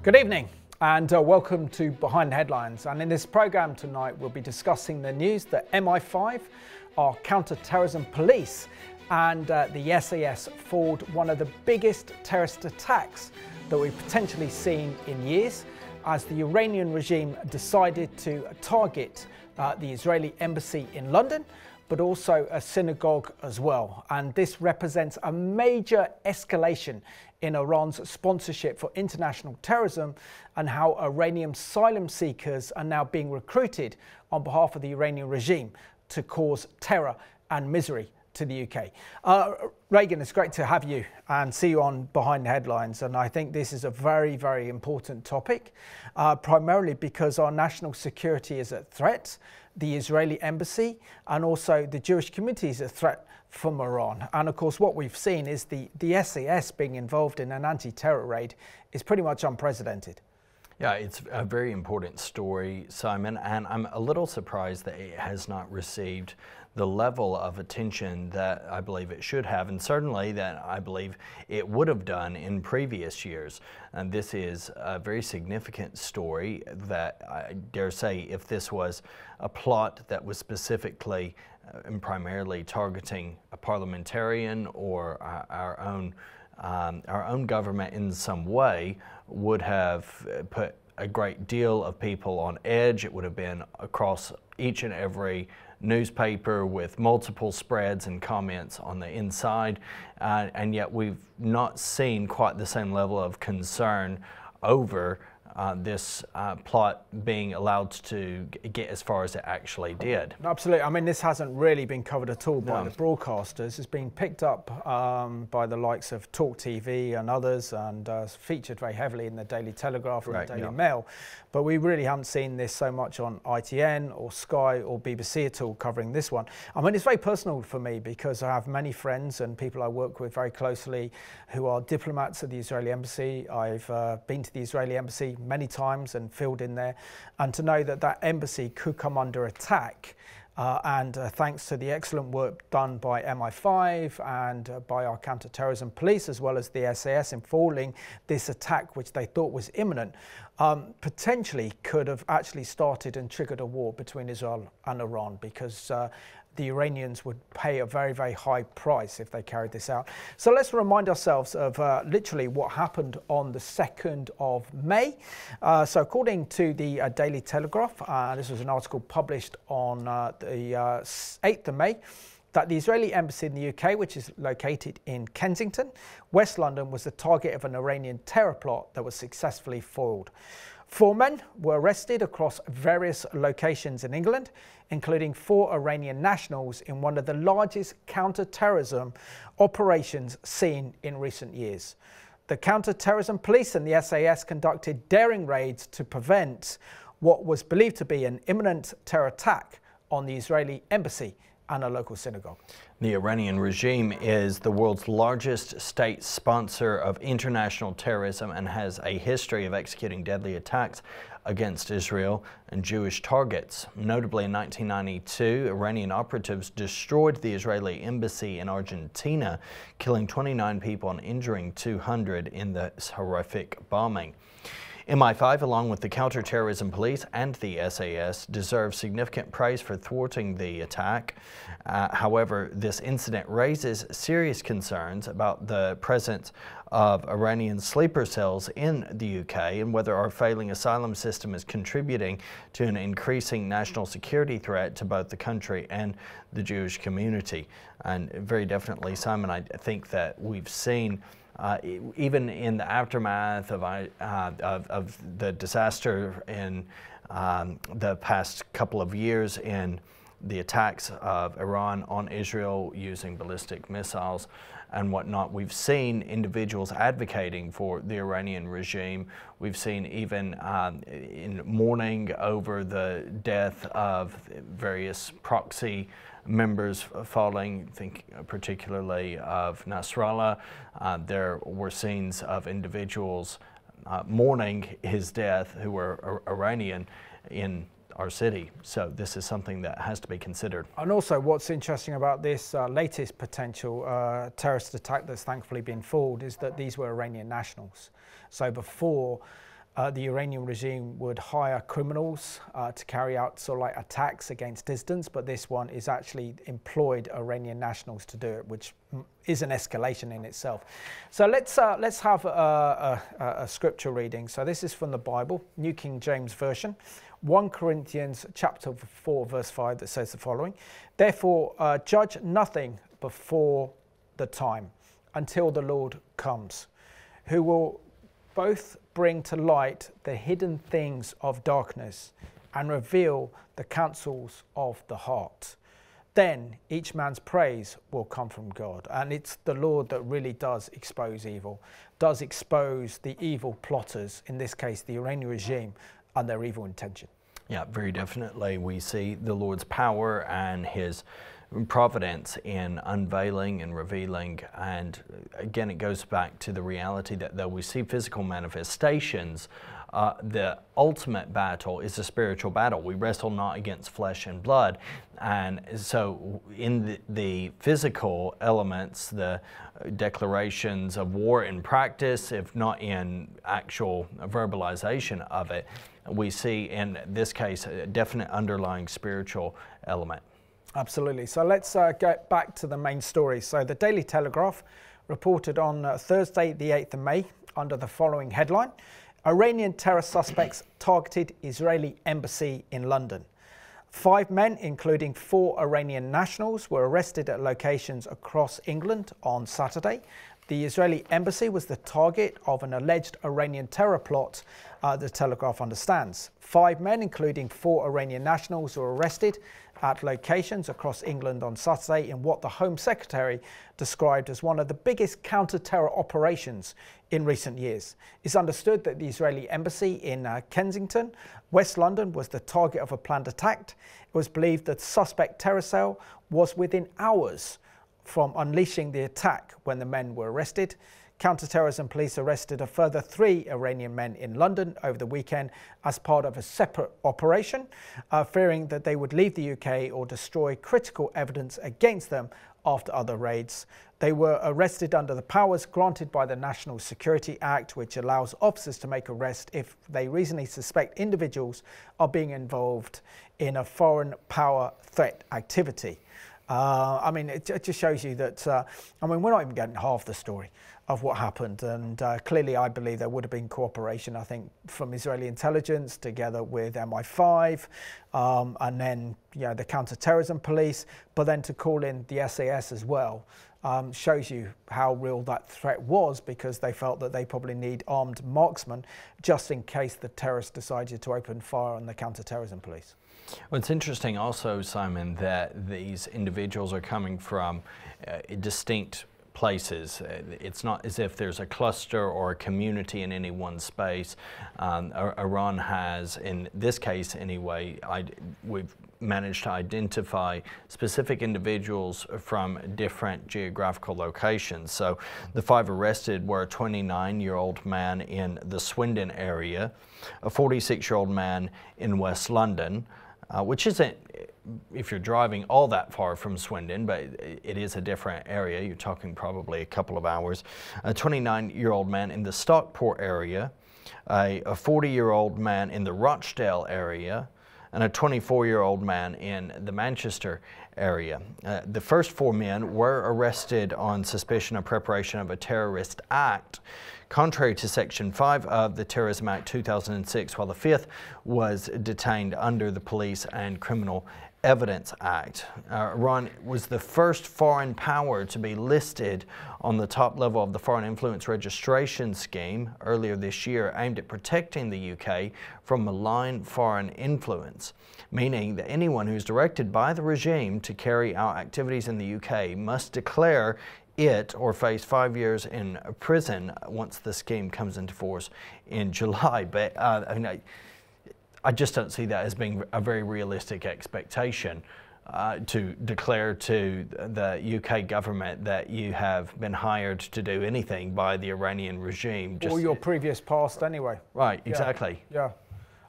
Good evening and welcome to Behind the Headlines, and in this programme tonight we'll be discussing the news that MI5, our counter-terrorism police, and the SAS foiled one of the biggest terrorist attacks that we've potentially seen in years, as the Iranian regime decided to target the Israeli embassy in London, but also a synagogue as well. And this represents a major escalation in Iran's sponsorship for international terrorism, and how Iranian asylum seekers are now being recruited on behalf of the Iranian regime to cause terror and misery to the UK. Regan, it's great to have you and see you on Behind the Headlines. And I think this is a very, very important topic, primarily because our national security is at threat, the Israeli embassy, and also the Jewish community is a threat from Iran. And of course, what we've seen is the SAS being involved in an anti-terror raid is pretty much unprecedented. Yeah, it's a very important story, Simon, and I'm a little surprised that it has not received the level of attention that I believe it should have, and certainly that I believe it would have done in previous years. And this is a very significant story that I dare say, if this was a plot that was specifically and primarily targeting a parliamentarian or our own government in some way, would have put a great deal of people on edge. It would have been across each and every newspaper with multiple spreads and comments on the inside, and yet we've not seen quite the same level of concern over this plot being allowed to get as far as it actually did. Absolutely. I mean, this hasn't really been covered at all by the broadcasters. It's been picked up by the likes of Talk TV and others, and featured very heavily in the Daily Telegraph and the Daily Mail. But we really haven't seen this so much on ITN or Sky or BBC at all covering this one. I mean, it's very personal for me because I have many friends and people I work with very closely who are diplomats at the Israeli embassy. I've been to the Israeli embassy many times and filled in there, and to know that that embassy could come under attack, and thanks to the excellent work done by MI5 and by our counter-terrorism police, as well as the SAS in foiling this attack, which they thought was imminent, potentially could have actually started and triggered a war between Israel and Iran, because the Iranians would pay a very, very high price if they carried this out. So let's remind ourselves of literally what happened on the 2nd of May. So according to the Daily Telegraph, this was an article published on the 8th of May, that the Israeli embassy in the UK, which is located in Kensington, West London, was the target of an Iranian terror plot that was successfully foiled. 4 men were arrested across various locations in England, including 4 Iranian nationals in one of the largest counter-terrorism operations seen in recent years. The counter-terrorism police and the SAS conducted daring raids to prevent what was believed to be an imminent terror attack on the Israeli embassy and a local synagogue. The Iranian regime is the world's largest state sponsor of international terrorism and has a history of executing deadly attacks against Israel and Jewish targets. Notably, in 1992, Iranian operatives destroyed the Israeli embassy in Argentina, killing 29 people and injuring 200 in this horrific bombing. MI5, along with the counter-terrorism police and the SAS, deserve significant praise for thwarting the attack. However, this incident raises serious concerns about the presence of Iranian sleeper cells in the UK and whether our failing asylum system is contributing to an increasing national security threat to both the country and the Jewish community. And very definitely, Simon, I think that we've seen even in the aftermath of the disaster in the past couple of years, in the attacks of Iran on Israel using ballistic missiles and whatnot, we've seen individuals advocating for the Iranian regime. We've seen even in mourning over the death of various proxy members falling, think particularly of Nasrallah. There were scenes of individuals mourning his death who were Iranian in our city. So this is something that has to be considered. And also what's interesting about this latest potential terrorist attack that's thankfully been foiled is that these were Iranian nationals. So before the Iranian regime would hire criminals to carry out sort of like attacks against dissidents, but this one is actually employed Iranian nationals to do it, which is an escalation in itself. So let's have a scripture reading. So this is from the Bible, New King James Version, 1 Corinthians chapter 4, verse 5, that says the following: "Therefore judge nothing before the time, until the Lord comes, who will both bring to light the hidden things of darkness and reveal the counsels of the heart. Then each man's praise will come from God." And it's the Lord that really does expose evil, does expose the evil plotters, in this case the Iranian regime, and their evil intention. Yeah, very definitely. We see the Lord's power and his providence in unveiling and revealing, and again it goes back to the reality that though we see physical manifestations, the ultimate battle is a spiritual battle. We wrestle not against flesh and blood, and so in the physical elements, the declarations of war in practice, if not in actual verbalization of it, we see in this case a definite underlying spiritual element. Absolutely. So let's get back to the main story. So the Daily Telegraph reported on Thursday, the 8th of May, under the following headline: "Iranian terror suspects targeted Israeli embassy in London." 5 men, including 4 Iranian nationals, were arrested at locations across England on Saturday. The Israeli embassy was the target of an alleged Iranian terror plot, the Telegraph understands. 5 men, including 4 Iranian nationals, were arrested at locations across England on Saturday in what the Home Secretary described as one of the biggest counter-terror operations in recent years. It's understood that the Israeli embassy in Kensington, West London, was the target of a planned attack. It was believed that the suspect terror cell was within hours from unleashing the attack when the men were arrested. Counter-terrorism police arrested a further 3 Iranian men in London over the weekend as part of a separate operation, fearing that they would leave the UK or destroy critical evidence against them after other raids. They were arrested under the powers granted by the National Security Act, which allows officers to make arrests if they reasonably suspect individuals are being involved in a foreign power threat activity. I mean, it just shows you that, I mean, we're not even getting half the story of what happened. And clearly, I believe there would have been cooperation, I think, from Israeli intelligence together with MI5, and then, you know, the counter-terrorism police, but then to call in the SAS as well. Shows you how real that threat was, because they felt that they probably need armed marksmen just in case the terrorists decided to open fire on the counter-terrorism police. Well, it's interesting also, Simon, that these individuals are coming from distinct places. It's not as if there's a cluster or a community in any one space. Iran has, in this case anyway, we've managed to identify specific individuals from different geographical locations. So the 5 arrested were a 29-year-old man in the Swindon area, a 46-year-old man in West London, which isn't, if you're driving all that far from Swindon, but it is a different area. You're talking probably a couple of hours. A 29-year-old man in the Stockport area, a 40-year-old man in the Rochdale area, and a 24-year-old man in the Manchester area. The first 4 men were arrested on suspicion of preparation of a terrorist act, contrary to Section 5 of the Terrorism Act 2006, while the 5th was detained under the Police and Criminal Evidence Act. Iran was the first foreign power to be listed on the top level of the Foreign Influence Registration Scheme earlier this year, aimed at protecting the UK from malign foreign influence, meaning that anyone who's directed by the regime to carry out activities in the UK must declare it or face 5 years in prison once the scheme comes into force in July. But I mean, I just don't see that as being a very realistic expectation, to declare to the UK government that you have been hired to do anything by the Iranian regime. Or your previous past anyway. Right, exactly. Yeah.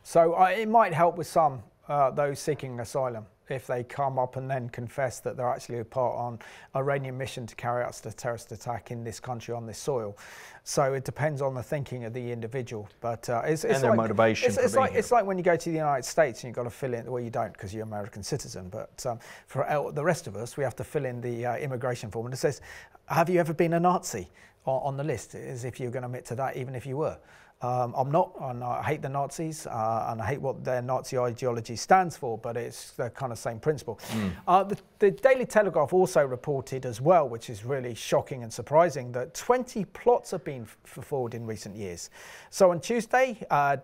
So it might help with some those seeking asylum if they come up and then confess that they're actually a part on Iranian mission to carry out a terrorist attack in this country, on this soil. So it depends on the thinking of the individual. But it's and their like, motivation. It's like when you go to the United States and you've got to fill in, well, you don't because you're an American citizen, but for the rest of us, we have to fill in the immigration form. And it says, have you ever been a Nazi on the list, as if you're going to admit to that, even if you were. I'm not, and I hate the Nazis, and I hate what their Nazi ideology stands for, but it's the kind of same principle. The Daily Telegraph also reported as well, which is really shocking and surprising, that 20 plots have been forward in recent years. So on Tuesday,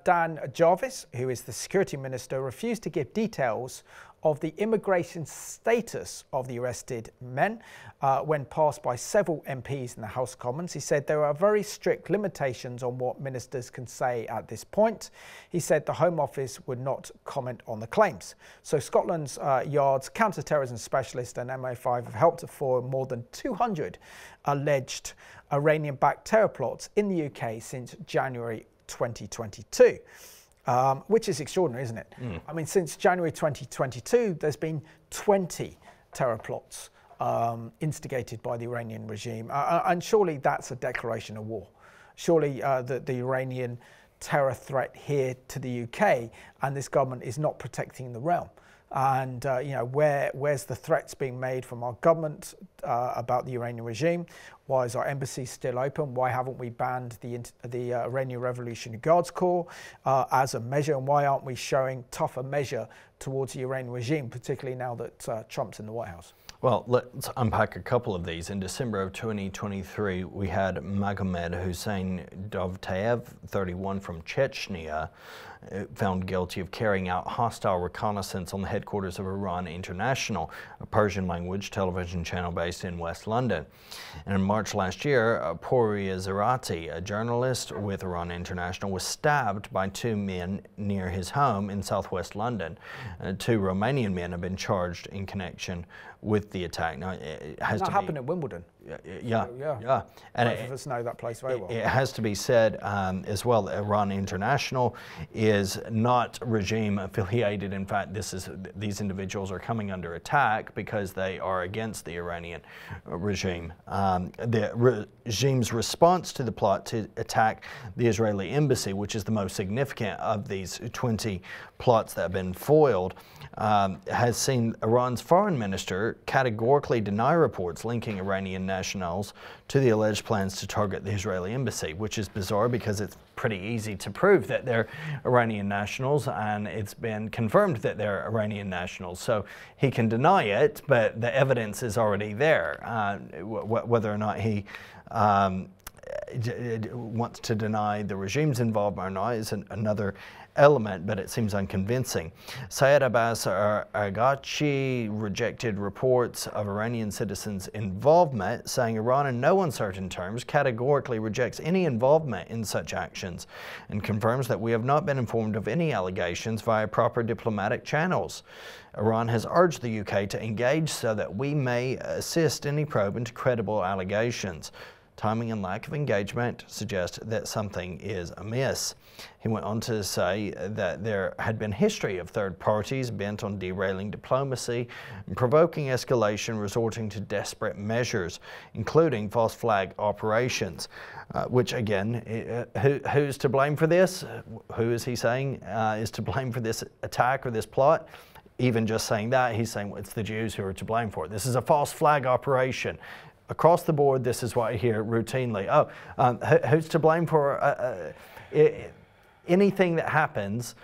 Dan Jarvis, who is the security minister, refused to give details of the immigration status of the arrested men when passed by several MPs in the House of Commons. He said there are very strict limitations on what ministers can say at this point. He said the Home Office would not comment on the claims. So Scotland Yard's counter-terrorism specialist and MI5 have helped to foil more than 200 alleged Iranian-backed terror plots in the UK since January 2022. Which is extraordinary, isn't it? I mean, since January 2022, there's been 20 terror plots instigated by the Iranian regime. And surely that's a declaration of war. Surely the Iranian terror threat here to the UK and this government is not protecting the realm. And you know, where's the threats being made from our government about the Iranian regime? Why is our embassy still open? Why haven't we banned the Iranian Revolutionary Guards Corps as a measure? And why aren't we showing tougher measure towards the Iranian regime, particularly now that Trump's in the White House? Well, let's unpack a couple of these. In December of 2023, we had Magomed Hussein Dovtaev, 31, from Chechnya, found guilty of carrying out hostile reconnaissance on the headquarters of Iran International, a Persian-language television channel based in West London. And in March last year, Pouria Zarati, a journalist with Iran International, was stabbed by two men near his home in southwest London. Two Romanian men have been charged in connection with the attack. Now, it has to happened at Wimbledon. Yeah. And both of us know that place very well. It has to be said as well that Iran International is not regime affiliated. In fact, these individuals are coming under attack because they are against the Iranian regime. The regime's response to the plot to attack the Israeli embassy, which is the most significant of these 20 plots that have been foiled, has seen Iran's foreign minister categorically deny reports linking Iranian nationals to the alleged plans to target the Israeli embassy, which is bizarre because it's pretty easy to prove that they're Iranian nationals, and it's been confirmed that they're Iranian nationals. So he can deny it, but the evidence is already there. Whether or not he wants to deny the regime's involvement or not is another element, but it seems unconvincing. Syed Abbas Araghchi rejected reports of Iranian citizens' involvement, saying Iran in no uncertain terms categorically rejects any involvement in such actions and confirms that we have not been informed of any allegations via proper diplomatic channels. Iran has urged the UK to engage so that we may assist any probe into credible allegations. Timing and lack of engagement suggest that something is amiss. He went on to say that there had been history of third parties bent on derailing diplomacy and provoking escalation, resorting to desperate measures, including false flag operations, which again, who's to blame for this? Who is he saying is to blame for this attack or this plot? Even just saying that, he's saying it's the Jews who are to blame for it. This is a false flag operation. Across the board, this is what I hear routinely. Who's to blame for anything that happens?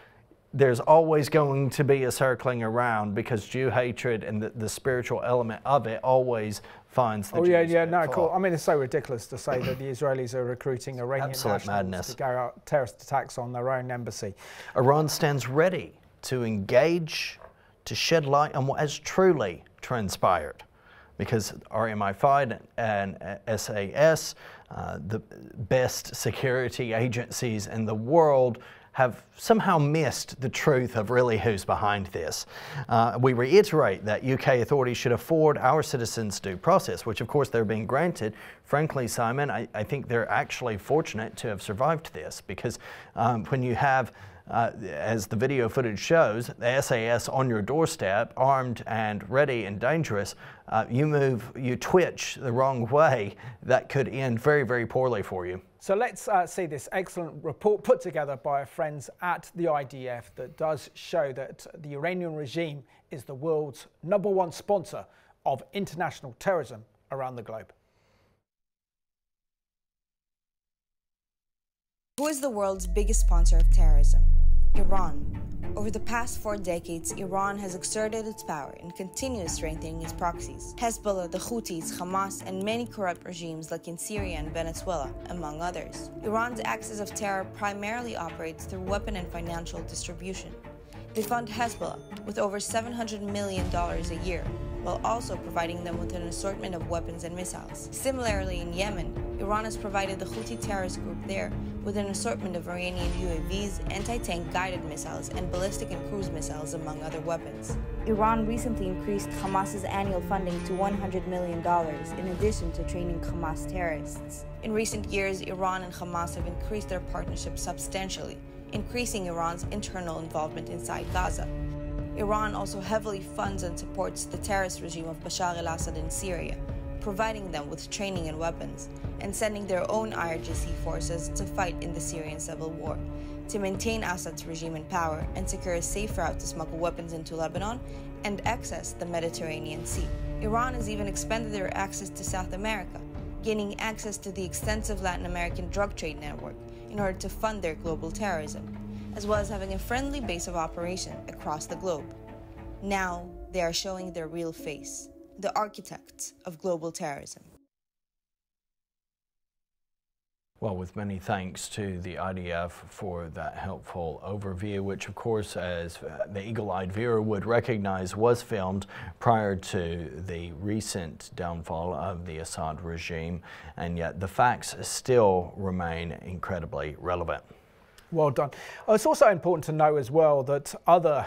There's always going to be a circling around because Jew hatred and the spiritual element of it always finds the Jews. Cool. I mean, it's so ridiculous to say that the Israelis are recruiting Iranian nationals to carry out terrorist attacks on their own embassy. Iran stands ready to engage, to shed light on what has truly transpired, because RMI5 and SAS, the best security agencies in the world, have somehow missed the truth of really who's behind this. We reiterate that UK authorities should afford our citizens due process, which of course they're being granted. Frankly, Simon, I think they're actually fortunate to have survived this, because when you have As the video footage shows, the SAS on your doorstep, armed and ready and dangerous. You twitch the wrong way, that could end very, very poorly for you. So let's see this excellent report put together by our friends at the IDF that does show that the Iranian regime is the world's #1 sponsor of international terrorism around the globe. Who is the world's biggest sponsor of terrorism? Iran. Over the past 4 decades, Iran has exerted its power and continues strengthening its proxies. Hezbollah, the Houthis, Hamas, and many corrupt regimes like in Syria and Venezuela, among others. Iran's axis of terror primarily operates through weapon and financial distribution. They fund Hezbollah with over $700 million a year, while also providing them with an assortment of weapons and missiles. Similarly, in Yemen, Iran has provided the Houthi terrorist group there with an assortment of Iranian UAVs, anti-tank guided missiles, and ballistic and cruise missiles, among other weapons. Iran recently increased Hamas's annual funding to $100 million, in addition to training Hamas terrorists. In recent years, Iran and Hamas have increased their partnership substantially, increasing Iran's internal involvement inside Gaza. Iran also heavily funds and supports the terrorist regime of Bashar al-Assad in Syria, providing them with training and weapons, and sending their own IRGC forces to fight in the Syrian civil war, to maintain Assad's regime in power and secure a safe route to smuggle weapons into Lebanon and access the Mediterranean Sea. Iran has even expanded their access to South America, gaining access to the extensive Latin American drug trade network in order to fund their global terrorism, as well as having a friendly base of operation across the globe. Now, they are showing their real face, the architects of global terrorism. Well, with many thanks to the IDF for that helpful overview, which of course, as the eagle-eyed viewer would recognize, was filmed prior to the recent downfall of the Assad regime, and yet the facts still remain incredibly relevant. Well done. It's also important to know as well that other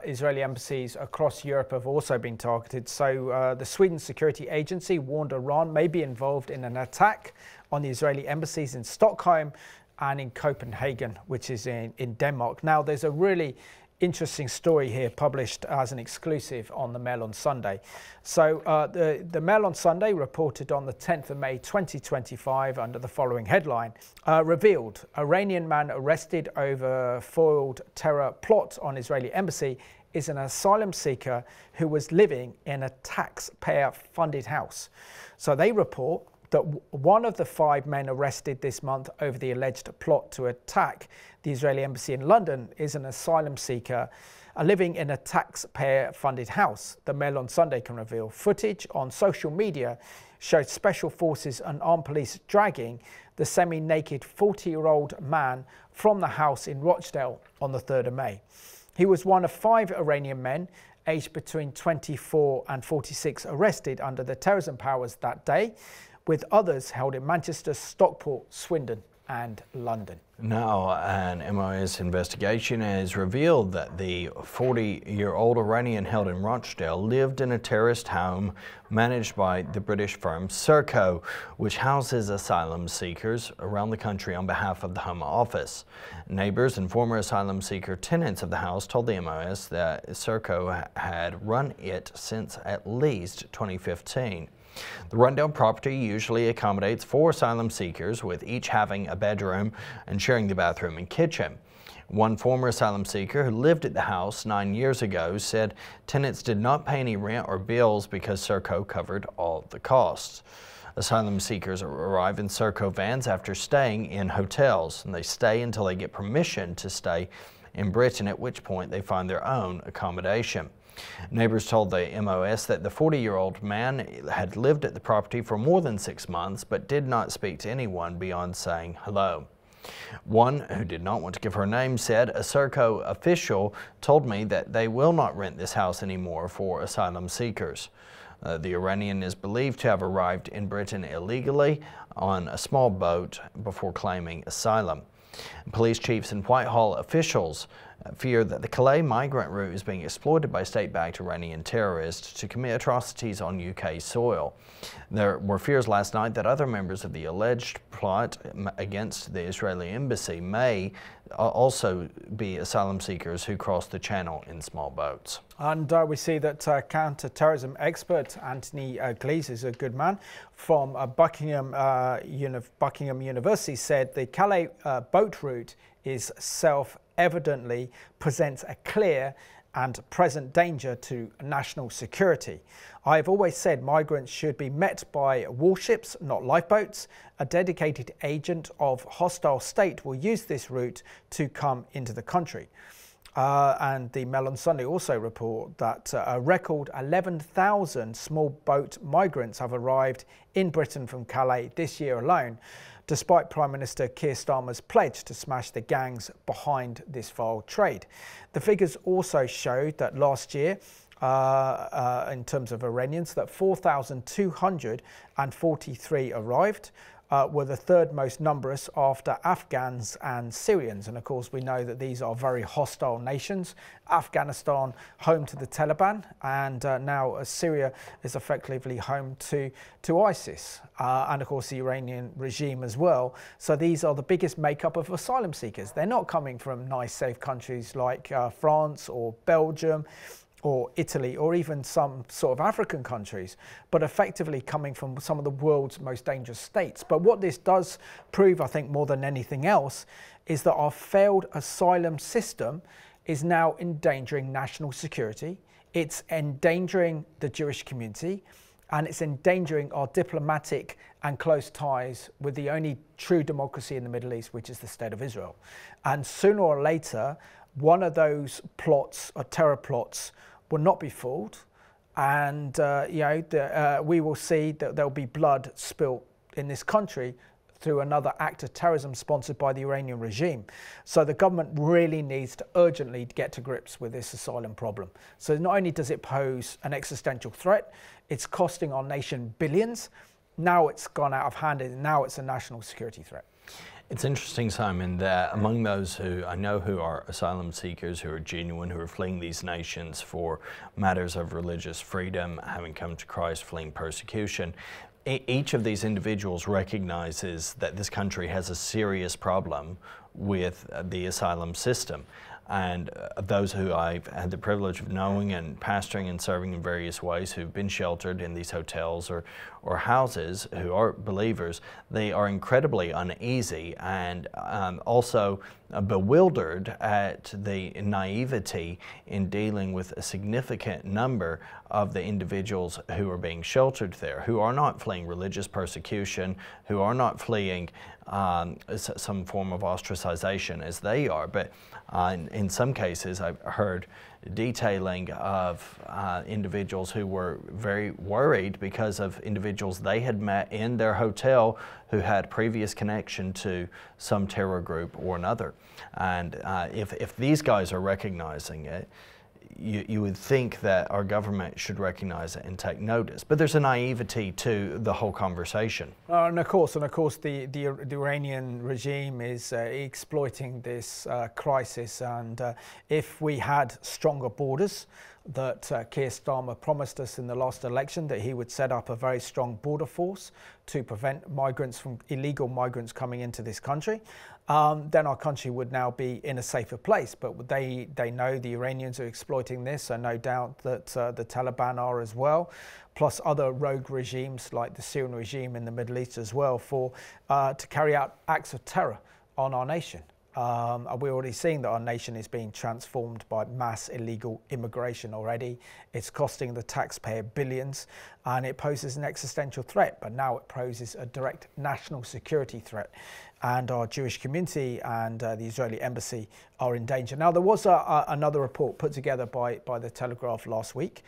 Israeli embassies across Europe have also been targeted. So the Sweden Security Agency warned Iran may be involved in an attack on the Israeli embassies in Stockholm and in Copenhagen, which is in Denmark. Now, there's a really interesting story here published as an exclusive on the Mail on Sunday. So the Mail on Sunday reported on the 10th of May 2025 under the following headline, revealed Iranian man arrested over foiled terror plot on Israeli embassy is an asylum seeker who was living in a taxpayer-funded house. So they report that one of the 5 men arrested this month over the alleged plot to attack the Israeli embassy in London is an asylum seeker living in a taxpayer-funded house. The Mail on Sunday can reveal footage on social media showed special forces and armed police dragging the semi-naked 40-year-old man from the house in Rochdale on the 3rd of May. He was one of 5 Iranian men aged between 24 and 46 arrested under the terrorism powers that day, with others held in Manchester, Stockport, Swindon and London. Now, an MI6 investigation has revealed that the 40-year-old Iranian held in Rochdale lived in a terrorist home managed by the British firm Serco, which houses asylum seekers around the country on behalf of the Home Office. Neighbors and former asylum seeker tenants of the house told the MI6 that Serco had run it since at least 2015. The rundown property usually accommodates 4 asylum seekers, with each having a bedroom and sharing the bathroom and kitchen. One former asylum seeker who lived at the house 9 years ago said tenants did not pay any rent or bills because Serco covered all the costs. Asylum seekers arrive in Serco vans after staying in hotels, and they stay until they get permission to stay in Britain, at which point they find their own accommodation. Neighbors told the MOS that the 40-year-old man had lived at the property for more than 6 months, but did not speak to anyone beyond saying hello. One who did not want to give her name said, a Serco official told me that they will not rent this house anymore for asylum seekers. The Iranian is believed to have arrived in Britain illegally on a small boat before claiming asylum. Police chiefs and Whitehall officials fear that the Calais migrant route is being exploited by state-backed Iranian terrorists to commit atrocities on UK soil. There were fears last night that other members of the alleged plot against the Israeli embassy may also be asylum seekers who crossed the channel in small boats. And we see that counter-terrorism expert Anthony Glees is a good man from Buckingham University said the Calais boat route is self-evidently presents a clear and present danger to national security. I have always said migrants should be met by warships, not lifeboats. A dedicated agent of hostile state will use this route to come into the country. And the Mail on Sunday also report that a record 11,000 small boat migrants have arrived in Britain from Calais this year alone, despite Prime Minister Keir Starmer's pledge to smash the gangs behind this vile trade. The figures also showed that last year, in terms of Iranians, that 4,243 arrived, were the third most numerous after Afghans and Syrians. And of course, we know that these are very hostile nations. Afghanistan, home to the Taliban, and now Syria is effectively home to ISIS, and of course the Iranian regime as well. So these are the biggest makeup of asylum seekers. They're not coming from nice, safe countries like France or Belgium or Italy, or even some sort of African countries, but effectively coming from some of the world's most dangerous states. But what this does prove, I think, more than anything else, is that our failed asylum system is now endangering national security, it's endangering the Jewish community, and it's endangering our diplomatic and close ties with the only true democracy in the Middle East, which is the State of Israel. And sooner or later, one of those plots or terror plots will not be fooled, and we will see that there will be blood spilt in this country through another act of terrorism sponsored by the Iranian regime. So the government really needs to urgently get to grips with this asylum problem. So not only does it pose an existential threat, it's costing our nation billions. Now it's gone out of hand, and now it's a national security threat. It's interesting, Simon, that among those who I know who are asylum seekers, who are genuine, who are fleeing these nations for matters of religious freedom, having come to Christ, fleeing persecution, each of these individuals recognizes that this country has a serious problem with the asylum system. And those who I've had the privilege of knowing and pastoring and serving in various ways, who've been sheltered in these hotels or houses, who are believers, they are incredibly uneasy and also bewildered at the naivety in dealing with a significant number of the individuals who are being sheltered there, who are not fleeing religious persecution, who are not fleeing some form of ostracization as they are, but in some cases I've heard detailing of individuals who were very worried because of individuals they had met in their hotel who had previous connection to some terror group or another. And if these guys are recognizing it, you would think that our government should recognize it and take notice. But there's a naivety to the whole conversation. And of course, the Iranian regime is exploiting this crisis. And if we had stronger borders, that Keir Starmer promised us in the last election that he would set up a very strong border force to prevent illegal migrants coming into this country, then our country would now be in a safer place. But they know the Iranians are exploiting this, and no doubt that the Taliban are as well, plus other rogue regimes like the Syrian regime in the Middle East as well, to carry out acts of terror on our nation. We're already seeing that our nation is being transformed by mass illegal immigration already. It's costing the taxpayer billions, and it poses an existential threat, but now it poses a direct national security threat. And our Jewish community and the Israeli embassy are in danger. Now, there was another report put together by the Telegraph last week.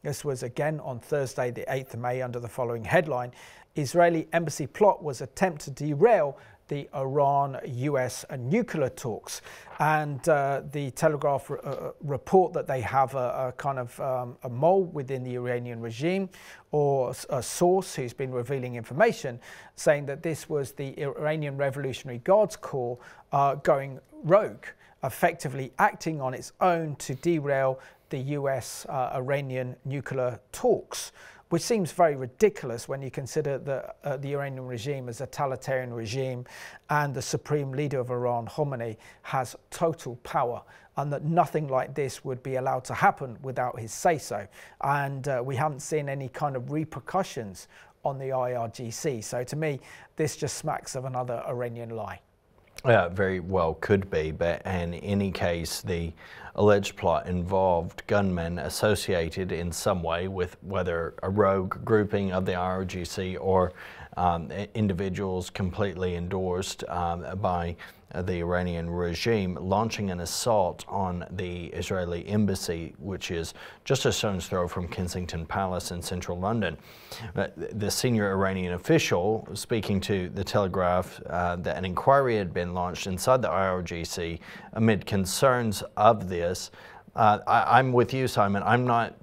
This was again on Thursday, the 8th of May, under the following headline: Israeli embassy plot was attempt to derail the Iran-US nuclear talks. And the Telegraph report that they have a kind of a mole within the Iranian regime, or a source who's been revealing information saying that this was the Iranian Revolutionary Guards Corps going rogue. effectively acting on its own to derail the US-Iranian nuclear talks, which seems very ridiculous when you consider that the Iranian regime is a totalitarian regime and the supreme leader of Iran, Khomeini, has total power, and that nothing like this would be allowed to happen without his say-so. And we haven't seen any kind of repercussions on the IRGC. So to me, this just smacks of another Iranian lie. Yeah, very well could be, but in any case, the alleged plot involved gunmen associated in some way with whether a rogue grouping of the IRGC or individuals completely endorsed by the Iranian regime, launching an assault on the Israeli embassy, which is just a stone's throw from Kensington Palace in central London. The senior Iranian official, speaking to The Telegraph, that an inquiry had been launched inside the IRGC amid concerns of this. I'm with you, Simon. I'm not.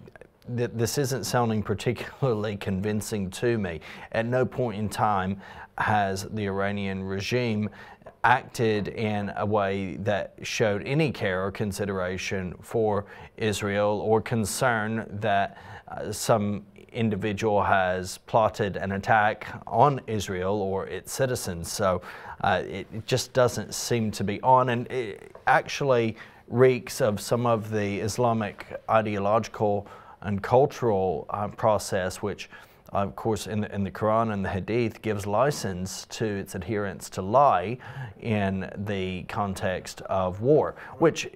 This isn't sounding particularly convincing to me. At no point in time has the Iranian regime acted in a way that showed any care or consideration for Israel or concern that some individual has plotted an attack on Israel or its citizens. So it just doesn't seem to be on, and it actually reeks of some of the Islamic ideological and cultural process, which of course in the Quran and the Hadith gives license to its adherents to lie in the context of war, which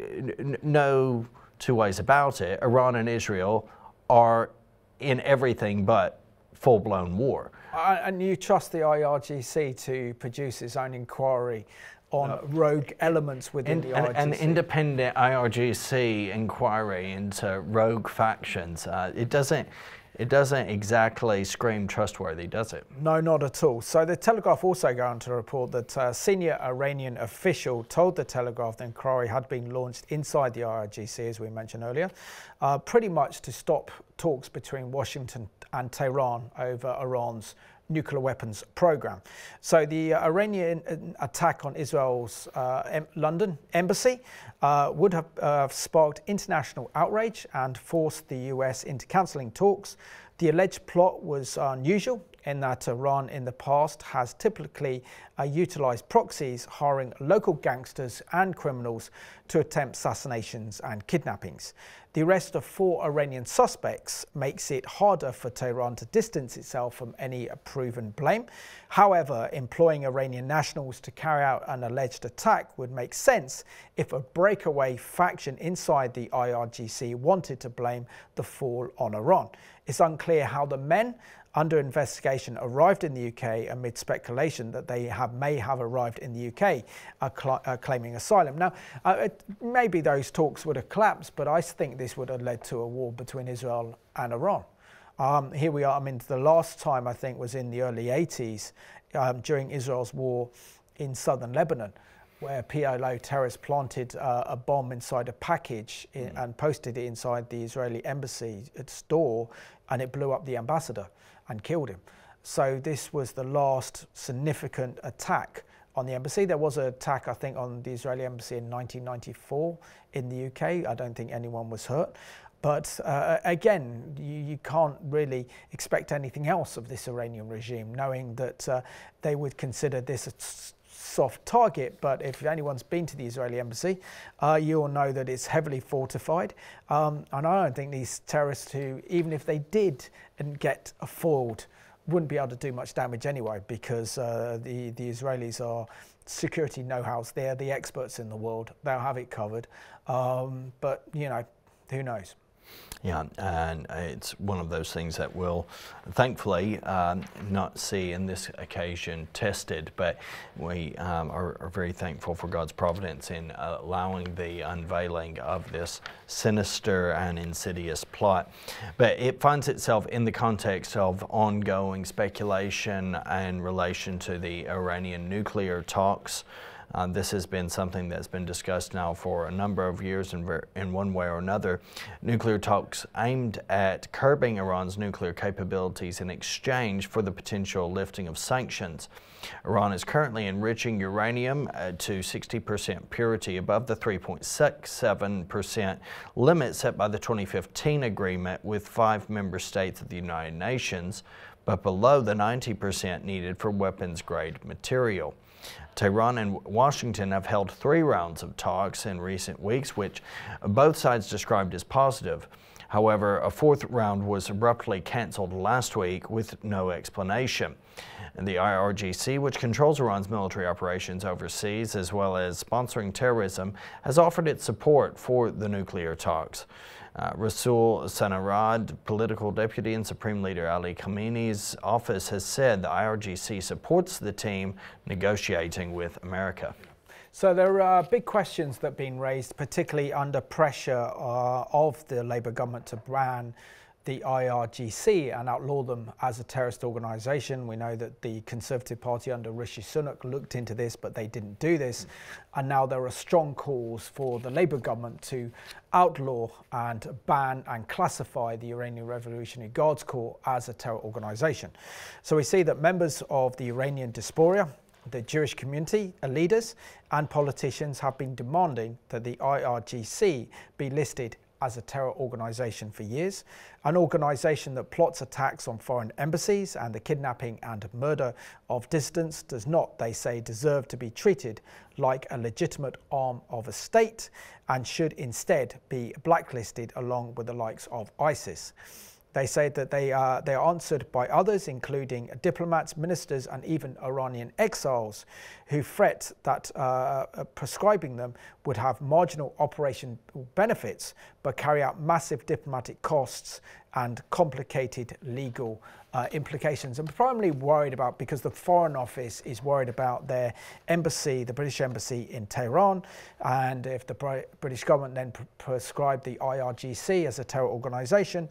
no two ways about it, Iran and Israel are in everything but full-blown war. And you trust the IRGC to produce its own inquiry on rogue elements within the IRGC? An independent IRGC inquiry into rogue factions, it doesn't exactly scream trustworthy, does it? No, not at all. So the Telegraph also go on to report that a senior Iranian official told the Telegraph the inquiry had been launched inside the IRGC, as we mentioned earlier, pretty much to stop talks between Washington and Tehran over Iran's nuclear weapons program. So the Iranian attack on Israel's London embassy would have sparked international outrage and forced the US into cancelling talks. The alleged plot was unusual in that Iran in the past has typically utilised proxies, hiring local gangsters and criminals to attempt assassinations and kidnappings. The arrest of 4 Iranian suspects makes it harder for Tehran to distance itself from any proven blame. However, employing Iranian nationals to carry out an alleged attack would make sense if a breakaway faction inside the IRGC wanted to blame the fall on Iran. It's unclear how the men under investigation arrived in the UK amid speculation that they may have arrived in the UK claiming asylum. Now, maybe those talks would have collapsed, but I think this would have led to a war between Israel and Iran. Here we are. I mean, the last time I think was in the early 80s during Israel's war in southern Lebanon, where PLO terrorists planted a bomb inside a package and posted it inside the Israeli embassy door, and it blew up the ambassador and killed him. So this was the last significant attack on the embassy. There was an attack, I think, on the Israeli embassy in 1994 in the UK. I don't think anyone was hurt. But again, you can't really expect anything else of this Iranian regime, knowing that they would consider this a soft target. But if anyone's been to the Israeli embassy, you'll know that it's heavily fortified. And I don't think these terrorists who, even if they did and get foiled, wouldn't be able to do much damage anyway, because the Israelis are security know-hows. They're the experts in the world. They'll have it covered. But, you know, who knows? Yeah, and it's one of those things that we'll thankfully not see in this occasion tested, but we are very thankful for God's providence in allowing the unveiling of this sinister and insidious plot. But it finds itself in the context of ongoing speculation in relation to the Iranian nuclear talks. This has been something that's been discussed now for a number of years in one way or another. Nuclear talks aimed at curbing Iran's nuclear capabilities in exchange for the potential lifting of sanctions. Iran is currently enriching uranium to 60% purity, above the 3.67% limit set by the 2015 agreement with 5 member states of the United Nations, but below the 90% needed for weapons-grade material. Tehran and Washington have held 3 rounds of talks in recent weeks, which both sides described as positive. However, a 4th round was abruptly cancelled last week with no explanation. And the IRGC, which controls Iran's military operations overseas as well as sponsoring terrorism, has offered its support for the nuclear talks. Rasul Sanarad, political deputy and Supreme Leader Ali Khamenei's office, has said the IRGC supports the team negotiating with America. So there are big questions that have been raised, particularly under pressure of the Labour government to ban the IRGC and outlaw them as a terrorist organisation. We know that the Conservative Party under Rishi Sunak looked into this, but they didn't do this. And now there are strong calls for the Labour government to outlaw and ban and classify the Iranian Revolutionary Guards Corps as a terror organisation. So we see that members of the Iranian diaspora, the Jewish community, leaders and politicians have been demanding that the IRGC be listed as a terror organisation for years, an organisation that plots attacks on foreign embassies and the kidnapping and murder of dissidents does not, they say, deserve to be treated like a legitimate arm of a state and should instead be blacklisted along with the likes of ISIS. They say that they are answered by others, including diplomats, ministers, and even Iranian exiles, who fret that prescribing them would have marginal operational benefits, but carry out massive diplomatic costs and complicated legal implications. I'm primarily worried about because the Foreign Office is worried about their embassy, the British embassy in Tehran, and if the British government then prescribed the IRGC as a terror organisation,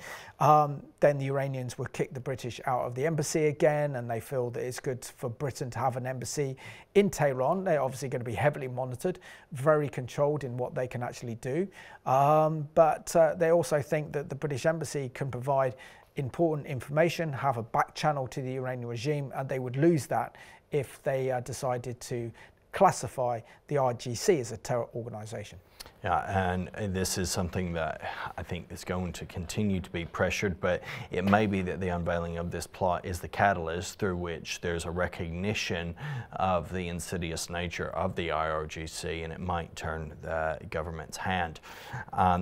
then the Iranians would kick the British out of the embassy again, and they feel that it's good for Britain to have an embassy in Tehran. They're obviously going to be heavily monitored, very controlled in what they can actually do, but they also think that the British embassy can provide important information, have a back channel to the Iranian regime, and they would lose that if they decided to classify the IRGC as a terror organisation. Yeah, and this is something that I think is going to continue to be pressured, but it may be that the unveiling of this plot is the catalyst through which there's a recognition of the insidious nature of the IRGC, and it might turn the government's hand.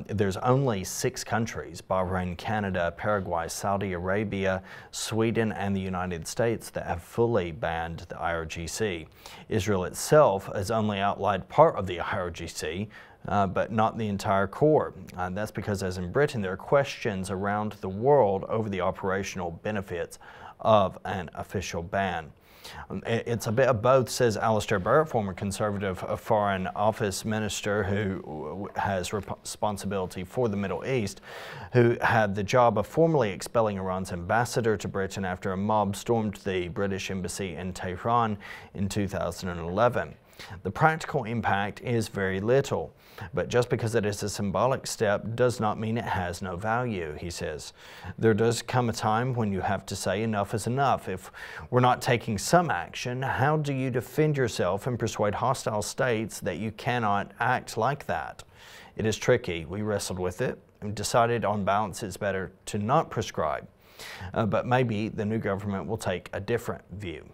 There's only 6 countries, Bahrain, Canada, Paraguay, Saudi Arabia, Sweden, and the United States, that have fully banned the IRGC. Israel itself has only outlawed part of the IRGC, but not the entire core. That's because, as in Britain, there are questions around the world over the operational benefits of an official ban. It's a bit of both, says Alistair Barrett, former Conservative Foreign Office Minister who has responsibility for the Middle East, who had the job of formally expelling Iran's ambassador to Britain after a mob stormed the British embassy in Tehran in 2011. The practical impact is very little, but just because it is a symbolic step does not mean it has no value, he says. There does come a time when you have to say enough is enough. If we're not taking some action, how do you defend yourself and persuade hostile states that you cannot act like that? It is tricky. We wrestled with it and decided on balance it's better to not prescribe. But maybe the new government will take a different view.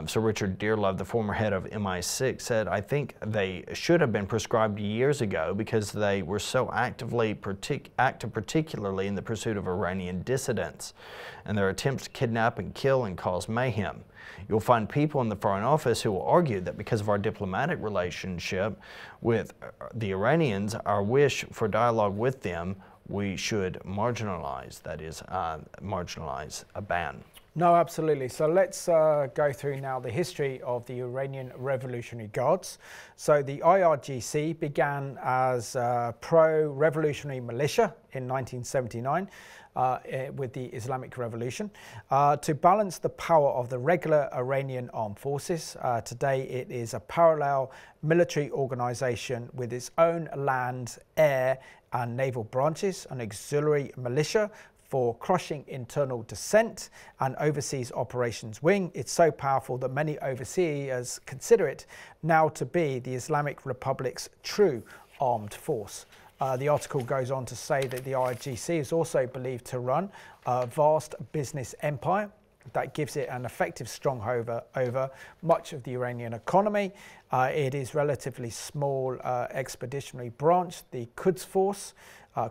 So Richard Dearlove, the former head of MI6, said, "I think they should have been prescribed years ago because they were so active particularly in the pursuit of Iranian dissidents and their attempts to kidnap and kill and cause mayhem. You'll find people in the Foreign Office who will argue that because of our diplomatic relationship with the Iranians, our wish for dialogue with them, we should marginalize, that is, marginalize a ban." No, absolutely. So let's go through now the history of the Iranian Revolutionary Guards. So the IRGC began as a pro-revolutionary militia in 1979 with the Islamic Revolution to balance the power of the regular Iranian armed forces. Today it is a parallel military organization with its own land, air and naval branches, an auxiliary militia for crushing internal dissent and overseas operations wing. It's so powerful that many overseers consider it now to be the Islamic Republic's true armed force. The article goes on to say that the IRGC is also believed to run a vast business empire that gives it an effective stronghold over much of the Iranian economy. It is relatively small expeditionary branch, the Quds Force,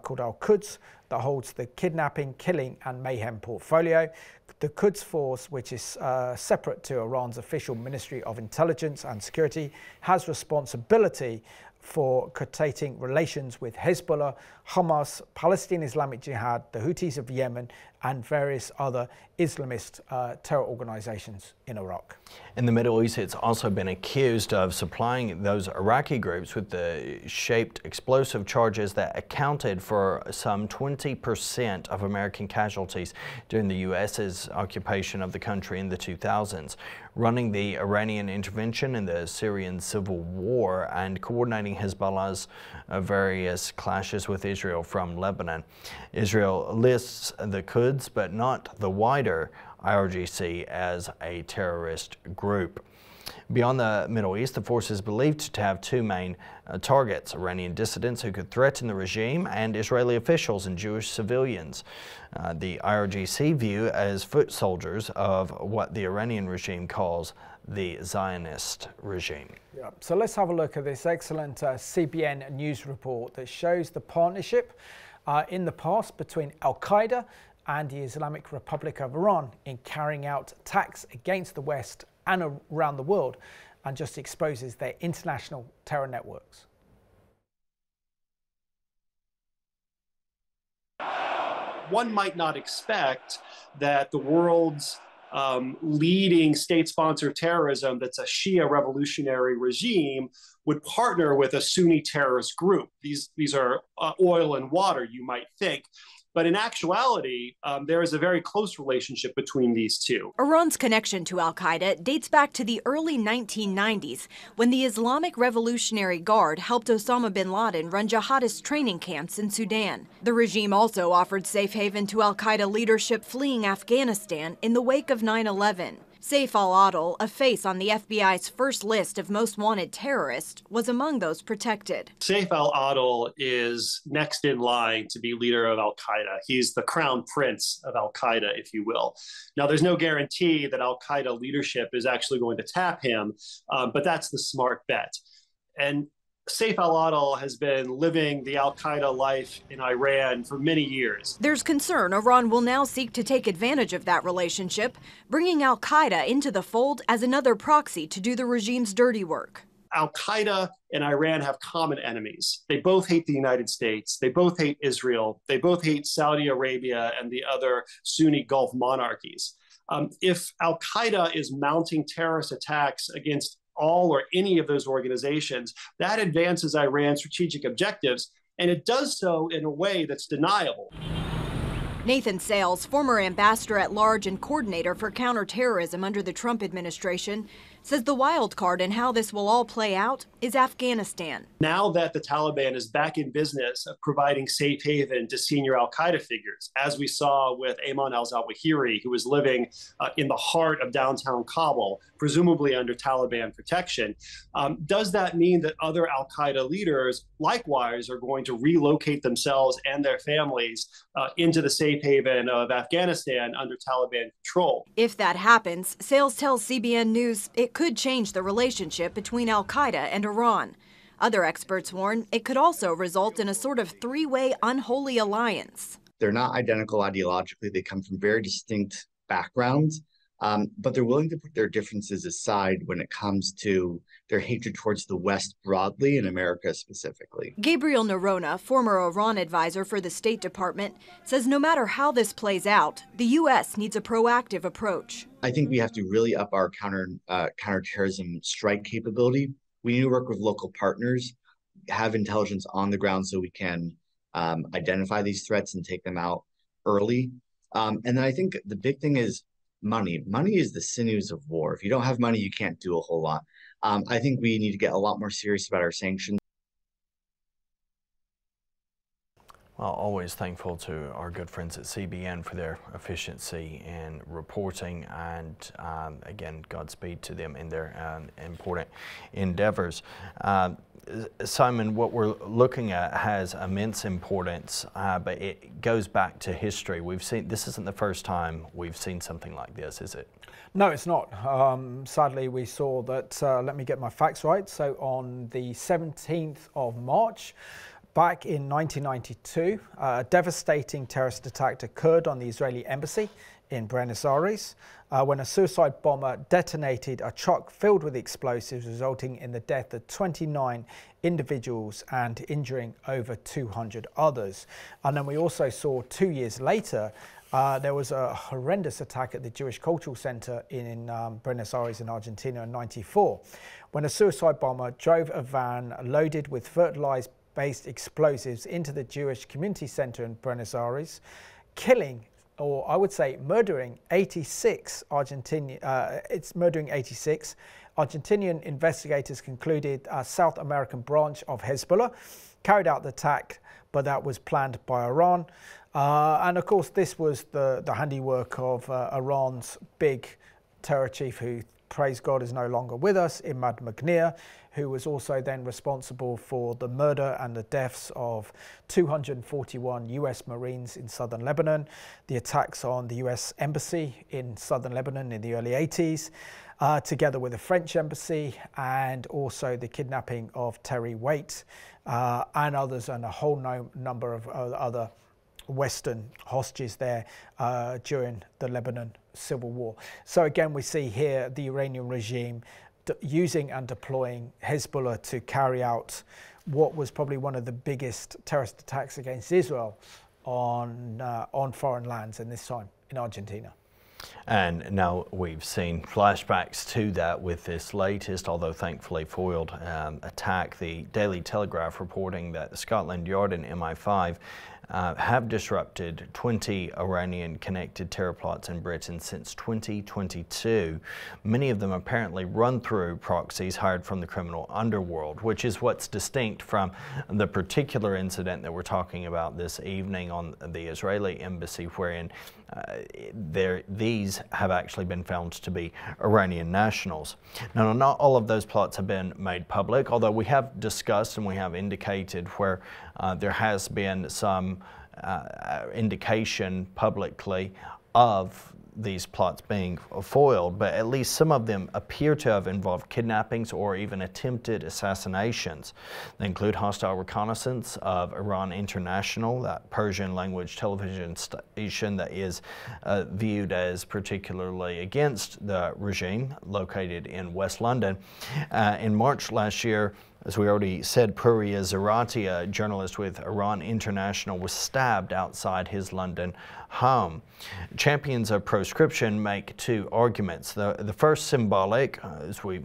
called Al-Quds, that holds the kidnapping, killing and mayhem portfolio. The Quds Force, which is separate to Iran's official Ministry of Intelligence and Security, has responsibility for coordinating relations with Hezbollah, Hamas, Palestine Islamic Jihad, the Houthis of Yemen, and various other Islamist terror organizations in Iraq. In the Middle East, it's also been accused of supplying those Iraqi groups with the shaped explosive charges that accounted for some 20% of American casualties during the U.S.'s occupation of the country in the 2000s. Running the Iranian intervention in the Syrian civil war and coordinating Hezbollah's various clashes with Israel from Lebanon. Israel lists the Quds, but not the wider IRGC, as a terrorist group. Beyond the Middle East, the force is believed to have two main targets: Iranian dissidents who could threaten the regime and Israeli officials and Jewish civilians. The IRGC view as foot soldiers of what the Iranian regime calls the Zionist regime. Yeah. So let's have a look at this excellent CBN News report that shows the partnership in the past between Al-Qaeda and the Islamic Republic of Iran in carrying out attacks against the West and around the world, and just exposes their international terror networks. One might not expect that the world's leading state-sponsored terrorism that's a Shia revolutionary regime would partner with a Sunni terrorist group. These are oil and water, you might think. But in actuality, there is a very close relationship between these two. Iran's connection to al-Qaeda dates back to the early 1990s, when the Islamic Revolutionary Guard helped Osama bin Laden run jihadist training camps in Sudan. The regime also offered safe haven to al-Qaeda leadership fleeing Afghanistan in the wake of 9/11. Saif al-Adel, a face on the FBI's first list of most wanted terrorists, was among those protected. Saif al-Adel is next in line to be leader of al-Qaeda. He's the crown prince of al-Qaeda, if you will. Now, there's no guarantee that al-Qaeda leadership is actually going to tap him, but that's the smart bet. And Saif al-Adel has been living the al-Qaeda life in Iran for many years. There's concern Iran will now seek to take advantage of that relationship, bringing al-Qaeda into the fold as another proxy to do the regime's dirty work. Al-Qaeda and Iran have common enemies. They both hate the United States. They both hate Israel. They both hate Saudi Arabia and the other Sunni Gulf monarchies. If al-Qaeda is mounting terrorist attacks against all or any of those organizations, that advances Iran's strategic objectives, and it does so in a way that's deniable. Nathan Sales, former ambassador at large and coordinator for counterterrorism under the Trump administration, says the wild card in how this will all play out is Afghanistan. Now that the Taliban is back in business of providing safe haven to senior al-Qaeda figures, as we saw with Ayman al-Zawahiri, who was living in the heart of downtown Kabul, presumably under Taliban protection, does that mean that other al-Qaeda leaders likewise are going to relocate themselves and their families into the safe haven of Afghanistan under Taliban control? If that happens, Sales tells CBN News it could change the relationship between al-Qaeda and Iran. Other experts warn it could also result in a sort of three-way unholy alliance. They're not identical ideologically. They come from very distinct backgrounds, but they're willing to put their differences aside when it comes to their hatred towards the West broadly and America specifically. Gabriel Nerona, former Iran advisor for the State Department, says no matter how this plays out, the U.S. needs a proactive approach. I think we have to really up our counterterrorism strike capability. We need to work with local partners, have intelligence on the ground so we can identify these threats and take them out early. And then I think the big thing is money. Money is the sinews of war. If you don't have money, you can't do a whole lot. I think we need to get a lot more serious about our sanctions. Well, always thankful to our good friends at CBN for their efficiency in reporting, and again, Godspeed to them in their important endeavors. Simon, what we're looking at has immense importance, but it goes back to history. We've seen, this isn't the first time we've seen something like this, is it? No, it's not. Sadly, we saw that, let me get my facts right. So on the 17th of March, back in 1992, a devastating terrorist attack occurred on the Israeli embassy in Buenos Aires when a suicide bomber detonated a truck filled with explosives, resulting in the death of 29 individuals and injuring over 200 others. And then we also saw 2 years later, there was a horrendous attack at the Jewish Cultural Center in Buenos Aires in Argentina in '94, when a suicide bomber drove a van loaded with fertilized-based explosives into the Jewish community center in Buenos Aires, killing, or I would say murdering 86 Argentinian investigators concluded a South American branch of Hezbollah carried out the attack, but that was planned by Iran. And of course, this was the handiwork of Iran's big terror chief, who, praise God, is no longer with us, Imad Magneir, who was also then responsible for the murder and the deaths of 241 US Marines in southern Lebanon, the attacks on the US Embassy in southern Lebanon in the early 80s, together with the French Embassy, and also the kidnapping of Terry Waite and others, and a whole number of other Western hostages there during the Lebanon civil war. So again, we see here the Iranian regime using and deploying Hezbollah to carry out what was probably one of the biggest terrorist attacks against Israel on foreign lands, and this time in Argentina. And now we've seen flashbacks to that with this latest, although thankfully foiled, attack. The Daily Telegraph reporting that the Scotland Yard and MI5 have disrupted 20 Iranian-connected terror plots in Britain since 2022. Many of them apparently run through proxies hired from the criminal underworld, which is what's distinct from the particular incident that we're talking about this evening on the Israeli embassy, wherein these have actually been found to be Iranian nationals. Now, not all of those plots have been made public, although we have discussed and we have indicated where there has been some indication publicly of these plots being foiled, but at least some of them appear to have involved kidnappings or even attempted assassinations. They include hostile reconnaissance of Iran International, that Persian language television station that is viewed as particularly against the regime, located in West London. In March last year, as we already said, Puriya Zarati, a journalist with Iran International, was stabbed outside his London home. Champions of proscription make two arguments. The first, symbolic, as we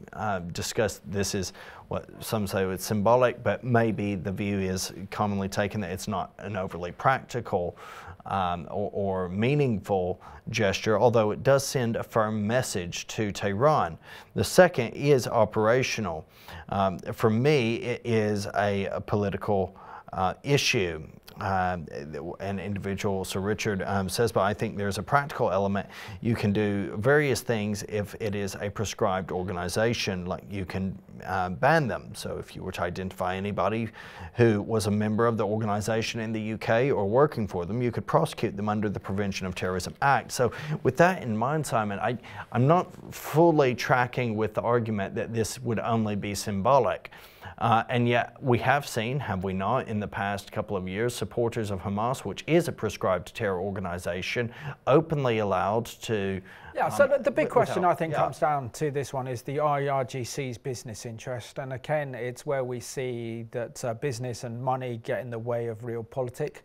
discussed, this is what some say it's symbolic, but maybe the view is commonly taken that it's not an overly practical or meaningful gesture, although it does send a firm message to Tehran. The second is operational. For me, it is a political issue. An individual, Sir Richard, says, but I think there's a practical element. You can do various things if it is a prescribed organization, like you can ban them. So if you were to identify anybody who was a member of the organization in the UK or working for them, you could prosecute them under the Prevention of Terrorism Act. So with that in mind, Simon, I'm not fully tracking with the argument that this would only be symbolic. And yet we have seen, have we not, in the past couple of years, supporters of Hamas, which is a prescribed terror organization, openly allowed to Yeah, so the big question I think comes down to this one is the IRGC's business interest. And again, it's where we see that business and money get in the way of realpolitik.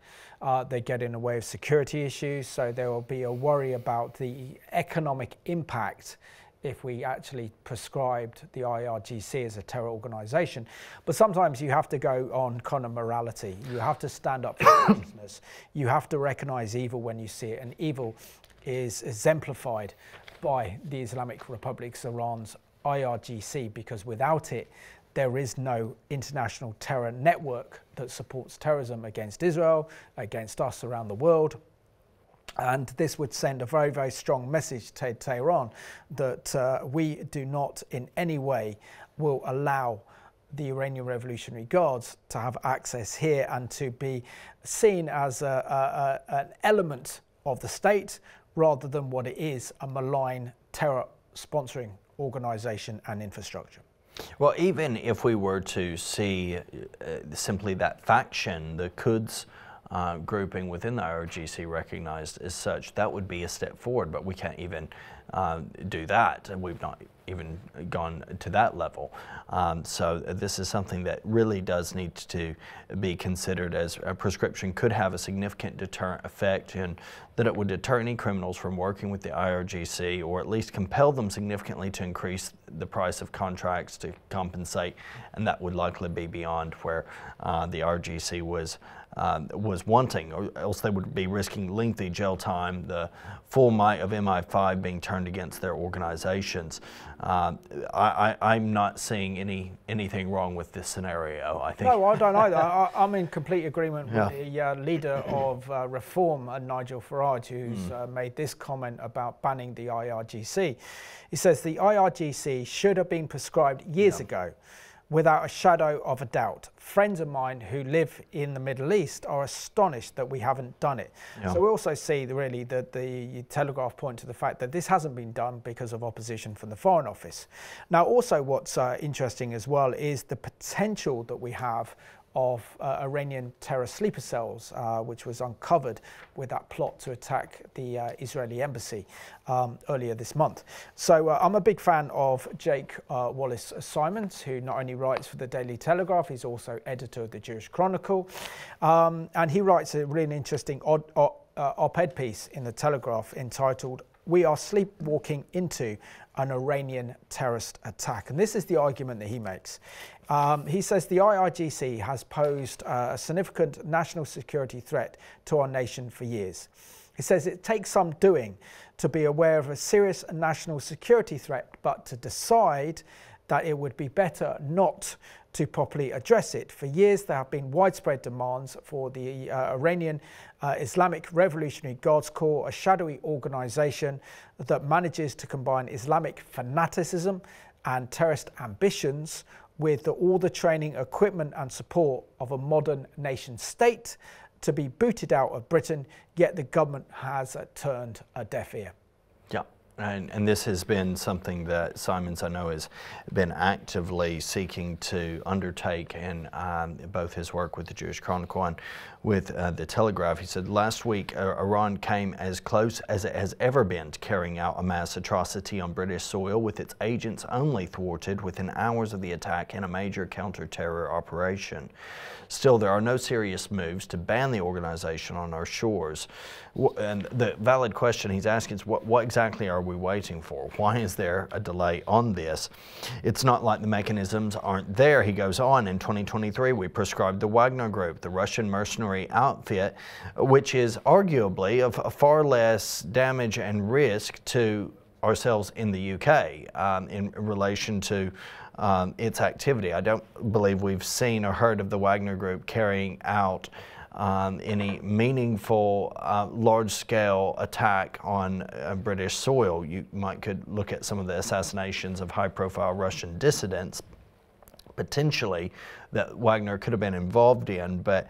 They get in the way of security issues. So there will be a worry about the economic impact if we actually prescribed the IRGC as a terror organization. But sometimes you have to go on kind of morality. You have to stand up for business. You have to recognize evil when you see it, and evil is exemplified by the Islamic Republic of Iran's IRGC, because without it, there is no international terror network that supports terrorism against Israel, against us around the world. And this would send a very, very strong message to Tehran that we do not in any way will allow the Iranian Revolutionary Guards to have access here and to be seen as an element of the state rather than what it is, a malign terror sponsoring organization and infrastructure. Well, even if we were to see simply that faction, the Quds grouping within the IRGC recognized as such, that would be a step forward, but we can't even do that, and we've not even gone to that level. So this is something that really does need to be considered, as a prescription could have a significant deterrent effect, and that it would deter any criminals from working with the IRGC, or at least compel them significantly to increase the price of contracts to compensate, and that would likely be beyond where the IRGC was wanting, or else they would be risking lengthy jail time, the full might of MI5 being turned against their organizations. I'm not seeing anything wrong with this scenario, I think. No, I don't either. I'm in complete agreement with the leader of Reform, Nigel Farage, who's made this comment about banning the IRGC. He says the IRGC should have been prescribed years ago, without a shadow of a doubt. Friends of mine who live in the Middle East are astonished that we haven't done it. So we also see really that the Telegraph point to the fact that this hasn't been done because of opposition from the Foreign Office. Now also what's interesting as well is the potential that we have of Iranian terror sleeper cells, which was uncovered with that plot to attack the Israeli embassy earlier this month. So I'm a big fan of Jake Wallace-Simons, who not only writes for the Daily Telegraph, he's also editor of the Jewish Chronicle. And he writes a really interesting op-ed piece in the Telegraph entitled "We Are Sleepwalking Into an Iranian Terrorist Attack." And this is the argument that he makes. He says the IRGC has posed a significant national security threat to our nation for years. He says it takes some doing to be aware of a serious national security threat, but to decide that it would be better not to properly address it. For years, there have been widespread demands for the Iranian Islamic Revolutionary Guards Corps, a shadowy organization that manages to combine Islamic fanaticism and terrorist ambitions with all the training, equipment and support of a modern nation state, to be booted out of Britain, yet the government has turned a deaf ear. Yeah. And this has been something that Simons, I know, has been actively seeking to undertake in both his work with the Jewish Chronicle and with the Telegraph. He said last week Iran came as close as it has ever been to carrying out a mass atrocity on British soil, with its agents only thwarted within hours of the attack in a major counter-terror operation. Still, there are no serious moves to ban the organization on our shores. And the valid question he's asking is, what exactly are we waiting for? Why is there a delay on this? It's not like the mechanisms aren't there. He goes on, in 2023, we prescribed the Wagner Group, the Russian mercenary outfit, which is arguably of far less damage and risk to ourselves in the UK in relation to its activity. I don't believe we've seen or heard of the Wagner Group carrying out any meaningful large-scale attack on British soil. You could look at some of the assassinations of high-profile Russian dissidents, potentially, that Wagner could have been involved in, but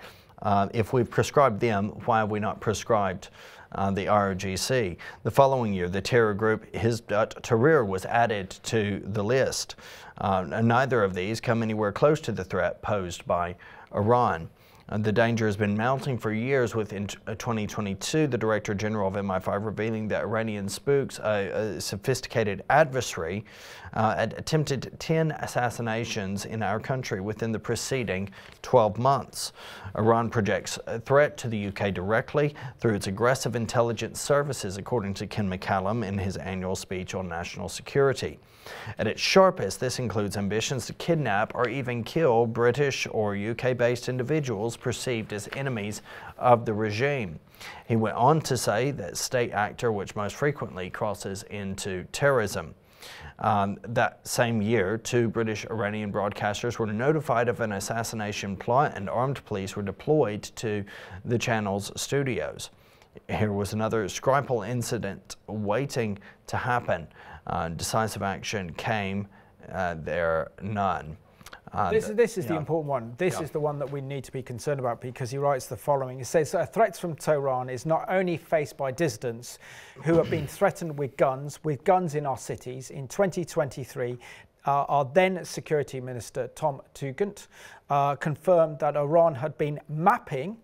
if we've prescribed them, why have we not prescribed the IRGC? The following year, the terror group Hizb ut-Tahrir was added to the list. Neither of these come anywhere close to the threat posed by Iran. The danger has been mounting for years, with in 2022 the Director General of MI5 revealing that Iranian spooks, a sophisticated adversary, had attempted 10 assassinations in our country within the preceding 12 months. Iran projects a threat to the UK directly through its aggressive intelligence services, according to Ken McCallum in his annual speech on national security. At its sharpest, this includes ambitions to kidnap or even kill British or UK-based individuals perceived as enemies of the regime. He went on to say that state actor, which most frequently crosses into terrorism. That same year, 2 British Iranian broadcasters were notified of an assassination plot, and armed police were deployed to the channel's studios. Here was another Skripal incident waiting to happen. Decisive action came, there none. This is the important one. This is the one that we need to be concerned about, because he writes the following. He says, threats from Tehran is not only faced by dissidents who have been threatened with guns in our cities. In 2023, our then Security Minister, Tom Tugent, confirmed that Iran had been mapping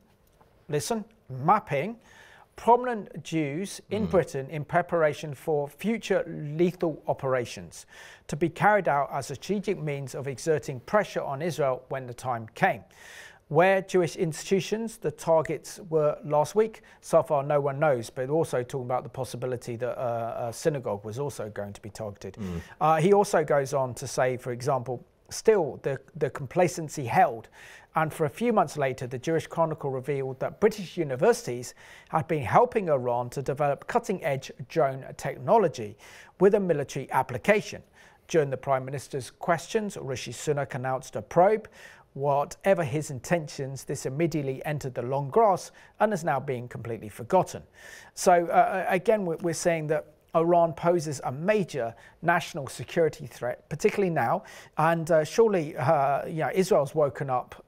prominent Jews in Britain in preparation for future lethal operations to be carried out as a strategic means of exerting pressure on Israel when the time came. Where Jewish institutions the targets were last week, so far no one knows, but also talking about the possibility that a synagogue was also going to be targeted. He also goes on to say, for example, still the complacency held. And for a few months later, the Jewish Chronicle revealed that British universities had been helping Iran to develop cutting-edge drone technology with a military application. During the Prime Minister's questions, Rishi Sunak announced a probe. Whatever his intentions, this immediately entered the long grass and is now being completely forgotten. So again, we're saying that Iran poses a major national security threat, particularly now, and surely Israel's woken up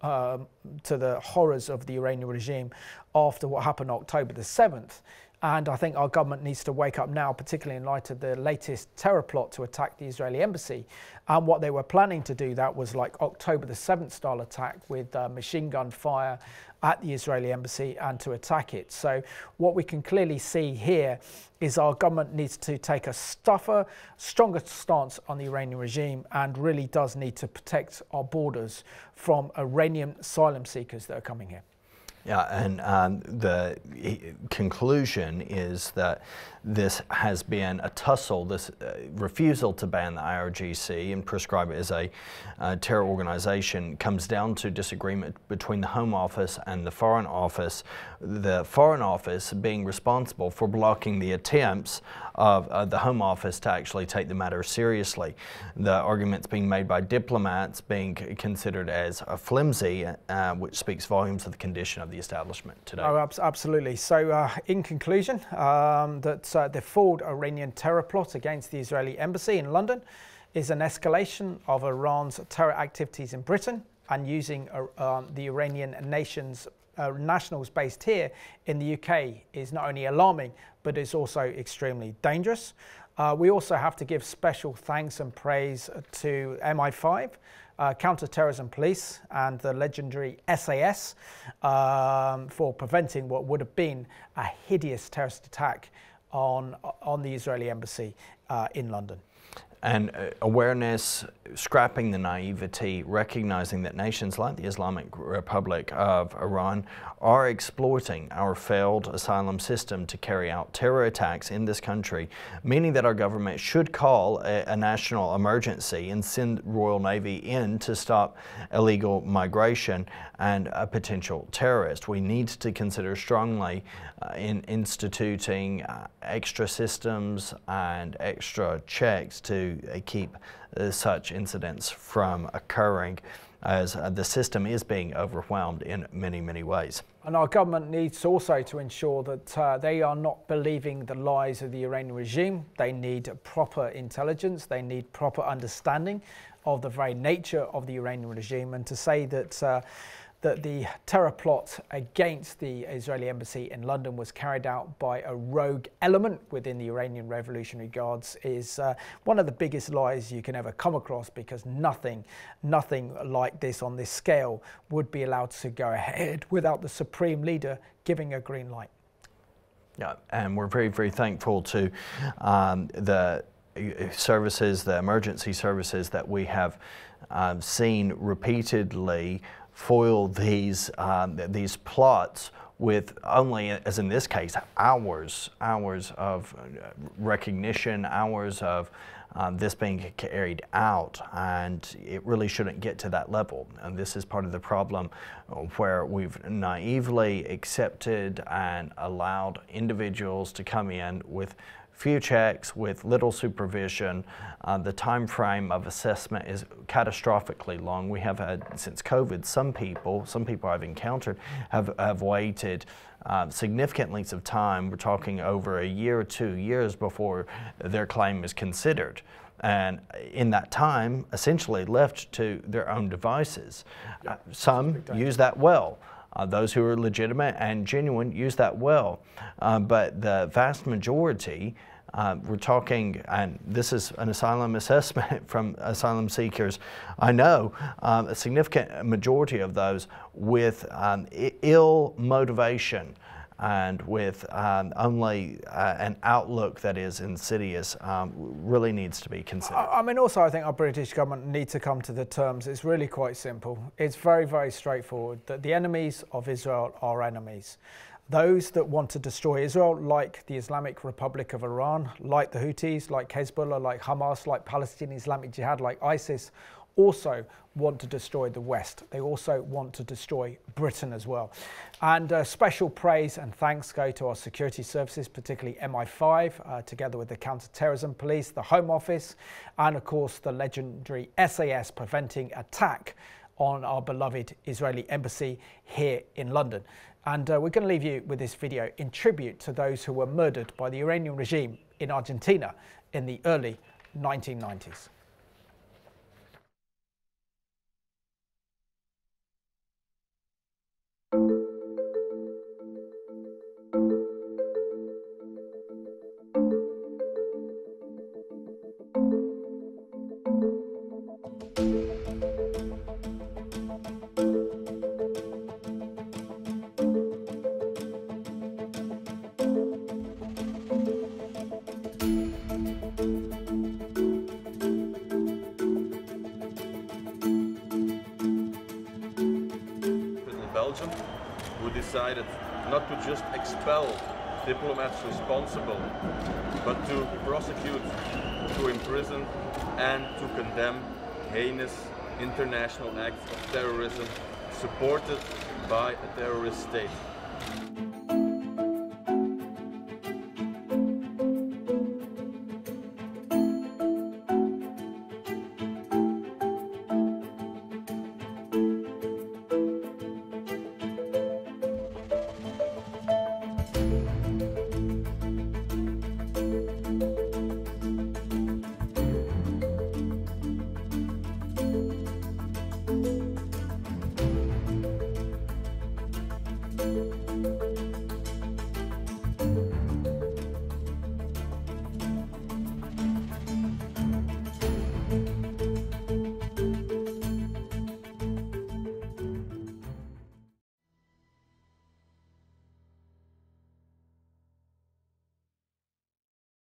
to the horrors of the Iranian regime after what happened October the 7th. And I think our government needs to wake up now, particularly in light of the latest terror plot to attack the Israeli embassy. And what they were planning to do, that was like October the 7th style attack with machine gun fire at the Israeli embassy and to attack it. So what we can clearly see here is our government needs to take a stronger stance on the Iranian regime, and really does need to protect our borders from Iranian asylum seekers that are coming here. Yeah, and the conclusion is that this has been a tussle, this refusal to ban the IRGC and prescribe it as a terror organization comes down to disagreement between the Home Office and the Foreign Office. The Foreign Office being responsible for blocking the attempts of the Home Office to actually take the matter seriously. The arguments being made by diplomats being considered as flimsy, which speaks volumes of the condition of the establishment today. Oh, absolutely. So in conclusion, the forward Iranian terror plot against the Israeli embassy in London is an escalation of Iran's terror activities in Britain, and using the Iranian nationals based here in the UK is not only alarming, but is also extremely dangerous. We also have to give special thanks and praise to MI5, counter-terrorism police, and the legendary SAS for preventing what would have been a hideous terrorist attack on the Israeli embassy in London. And awareness, scrapping the naivety, recognizing that nations like the Islamic Republic of Iran are exploiting our failed asylum system to carry out terror attacks in this country, meaning that our government should call a national emergency and send Royal Navy in to stop illegal migration and a potential terrorist. We need to consider strongly in instituting extra systems and extra checks to keep such incidents from occurring, as the system is being overwhelmed in many, many ways. And our government needs also to ensure that they are not believing the lies of the Iranian regime. They need proper intelligence, they need proper understanding of the very nature of the Iranian regime, and to say that that the terror plot against the Israeli embassy in London was carried out by a rogue element within the Iranian Revolutionary Guards is one of the biggest lies you can ever come across, because nothing like this on this scale would be allowed to go ahead without the supreme leader giving a green light. Yeah, and we're very, very thankful to the services, the emergency services that we have seen repeatedly foil these plots with only, as in this case, hours of recognition, hours of this being carried out, and it really shouldn't get to that level. And this is part of the problem where we've naively accepted and allowed individuals to come in with few checks, with little supervision. The time frame of assessment is catastrophically long. We have had, since COVID, some people I've encountered have waited significant lengths of time. We're talking over a year or 2 years before their claim is considered. And in that time, essentially left to their own devices. Some use that well. Those who are legitimate and genuine use that well. But the vast majority, we're talking, and this is an asylum assessment from asylum seekers, I know, a significant majority of those with ill motivation and with only an outlook that is insidious, really needs to be considered. I mean, also I think our British government need to come to the terms. It's really quite simple. It's very, very straightforward that the enemies of Israel are enemies. Those that want to destroy Israel, like the Islamic Republic of Iran, like the Houthis, like Hezbollah, like Hamas, like Palestinian Islamic Jihad, like ISIS, also want to destroy the West. They also want to destroy Britain as well. And special praise and thanks go to our security services, particularly MI5, together with the Counter-Terrorism Police, the Home Office, and of course the legendary SAS preventing attack on our beloved Israeli embassy here in London. And we're going to leave you with this video in tribute to those who were murdered by the Iranian regime in Argentina in the early 1990s. Belgium, who decided not to just expel diplomats responsible, but to prosecute, to imprison, and to condemn heinous international acts of terrorism supported by a terrorist state.